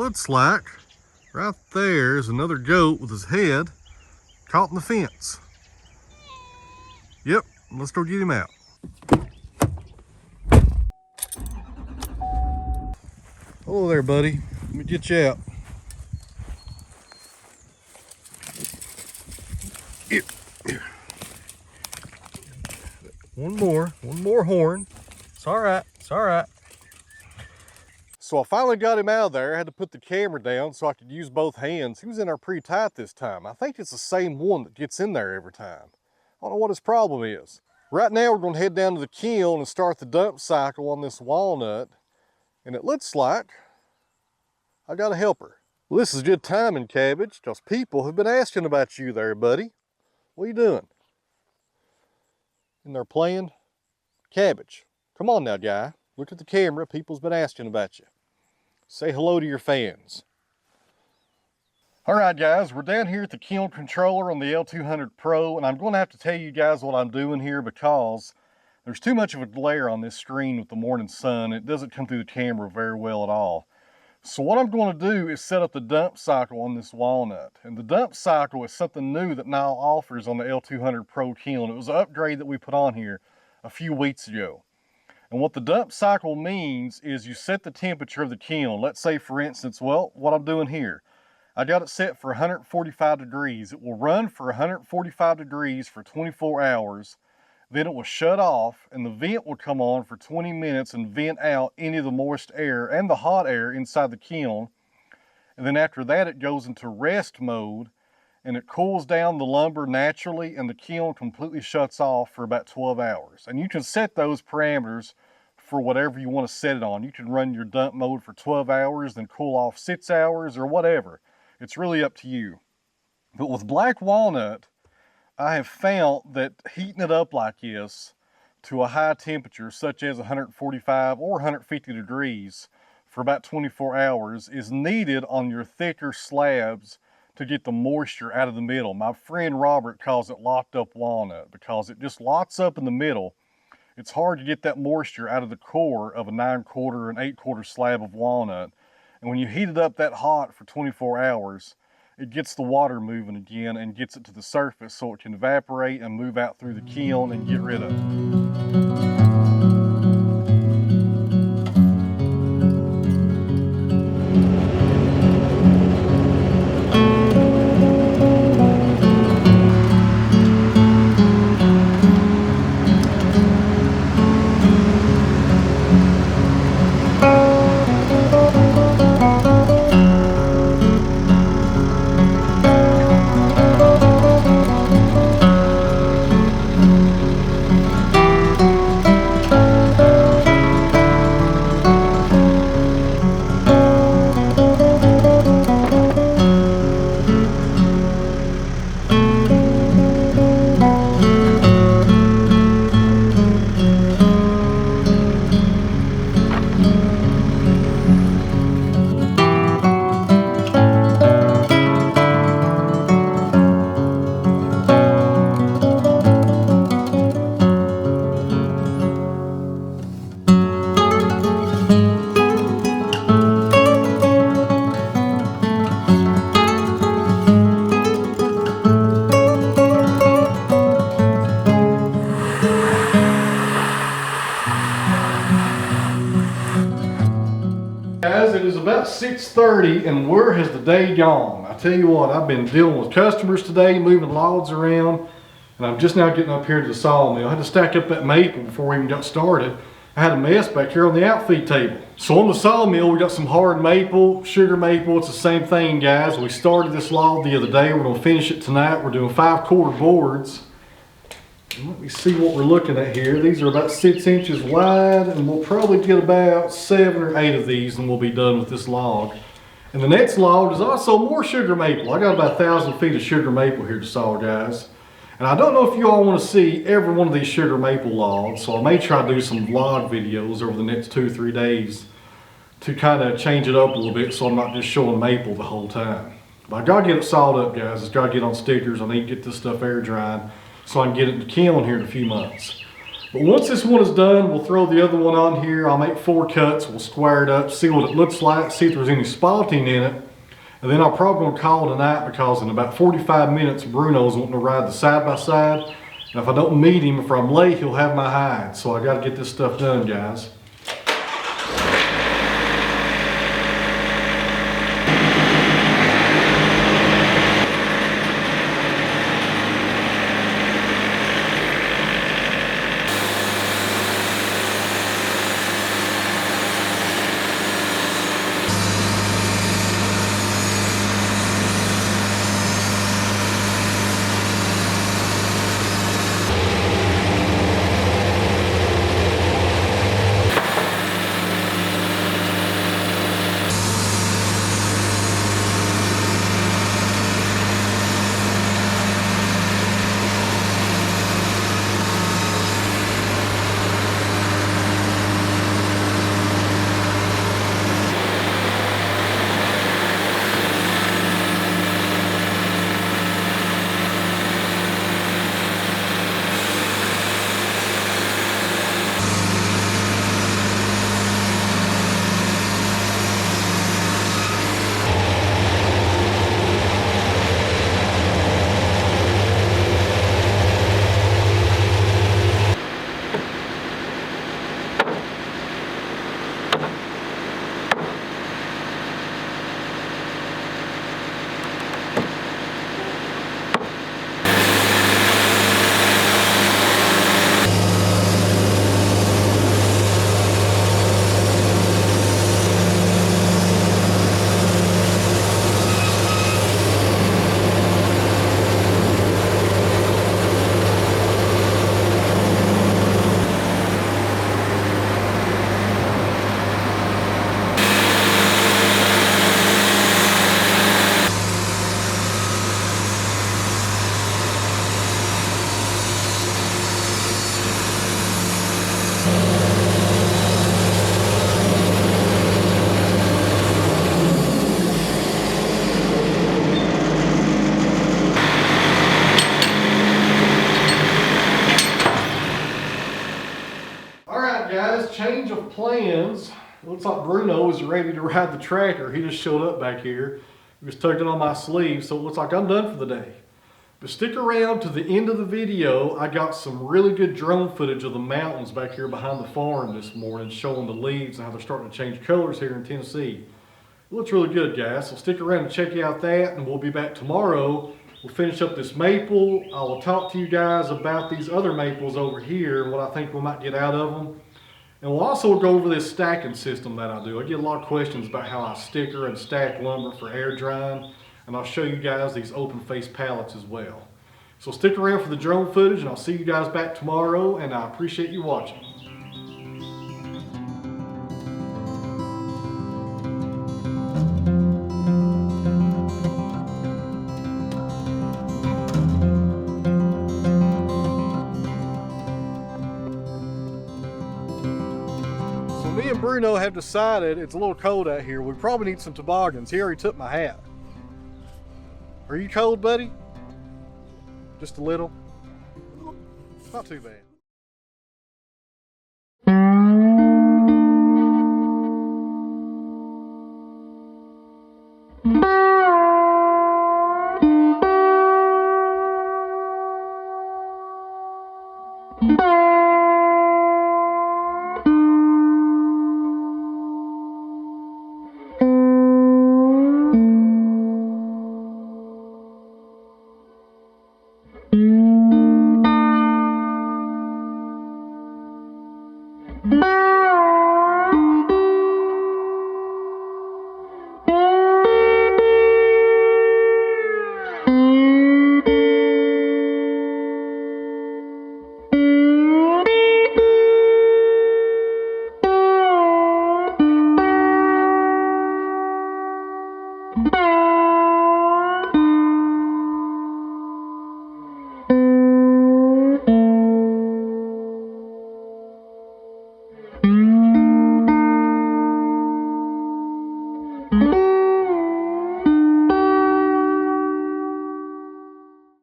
looks like right there is another goat with his head caught in the fence. Yep, let's go get him out. Hello there, buddy. Let me get you out. Here. One more horn. It's all right, it's all right. So I finally got him out of there. I had to put the camera down so I could use both hands. He was in there pretty tight this time. I think it's the same one that gets in there every time. I don't know what his problem is. Right now we're gonna head down to the kiln and start the dump cycle on this walnut. And it looks like I got a helper. Well, this is good timing, Cabbage, because people have been asking about you there, buddy. What are you doing? And they're playing Cabbage. Come on now, guy. Look at the camera. People's been asking about you. Say hello to your fans. All right, guys, we're down here at the kiln controller on the L200 Pro, and I'm going to have to tell you guys what I'm doing here because there's too much of a glare on this screen with the morning sun. It doesn't come through the camera very well at all. So what I'm going to do is set up the dump cycle on this walnut. And the dump cycle is something new that Nile offers on the L200 Pro kiln. It was an upgrade that we put on here a few weeks ago. And what the dump cycle means is you set the temperature of the kiln. Let's say, for instance, well, what I'm doing here, I got it set for 145 degrees. It will run for 145 degrees for 24 hours. Then it will shut off and the vent will come on for 20 minutes and vent out any of the moist air and the hot air inside the kiln. And then after that it goes into rest mode and it cools down the lumber naturally and the kiln completely shuts off for about 12 hours. And you can set those parameters for whatever you want to set it on. You can run your dump mode for 12 hours, then cool off 6 hours or whatever. It's really up to you. But with black walnut, I have found that heating it up like this to a high temperature, such as 145 or 150 degrees for about 24 hours is needed on your thicker slabs to get the moisture out of the middle. My friend Robert calls it locked up walnut because it just locks up in the middle. It's hard to get that moisture out of the core of a 9/4 and 8/4 slab of walnut. And when you heat it up that hot for 24 hours, it gets the water moving again and gets it to the surface so it can evaporate and move out through the kiln and get rid of it. Guys, it is about 6:30 and where has the day gone? I tell you what, I've been dealing with customers today, moving logs around, and I'm just now getting up here to the sawmill. I had to stack up that maple before we even got started. I had a mess back here on the outfeed table. So on the sawmill, we got some hard maple, sugar maple. It's the same thing, guys. We started this log the other day. We're gonna finish it tonight. We're doing 5/4 boards. And let me see what we're looking at here. These are about 6 inches wide, and we'll probably get about 7 or 8 of these and we'll be done with this log. And the next log is also more sugar maple. I got about 1,000 feet of sugar maple here to saw, guys. And I don't know if you all want to see every one of these sugar maple logs, so I may try to do some vlog videos over the next 2 or 3 days to kind of change it up a little bit so I'm not just showing maple the whole time. But I gotta get it sawed up, guys. It's gotta get on stickers. I need to get this stuff air dried so I can get it in the kiln here in a few months. But once this one is done, we'll throw the other one on here. I'll make 4 cuts, we'll square it up, see what it looks like, see if there's any spalting in it. And then I'm probably gonna call it a night, because in about 45 minutes, Bruno's wanting to ride the side-by-side. And if I don't meet him, if I'm late, he'll have my hide. So I gotta get this stuff done, guys. Change of plans. It looks like Bruno is ready to ride the tractor. He just showed up back here. He was tugging on my sleeve, so it looks like I'm done for the day. But stick around to the end of the video. I got some really good drone footage of the mountains back here behind the farm this morning, showing the leaves and how they're starting to change colors here in Tennessee. It looks really good, guys, so stick around and check out that, and we'll be back tomorrow. We'll finish up this maple. I will talk to you guys about these other maples over here and what I think we might get out of them. And we'll also go over this stacking system that I do. I get a lot of questions about how I sticker and stack lumber for air drying, and I'll show you guys these open face pallets as well. So stick around for the drone footage, and I'll see you guys back tomorrow, and I appreciate you watching. Me and Bruno have decided it's a little cold out here. We probably need some toboggans. He already took my hat. Are you cold, buddy? Just a little? Not too bad.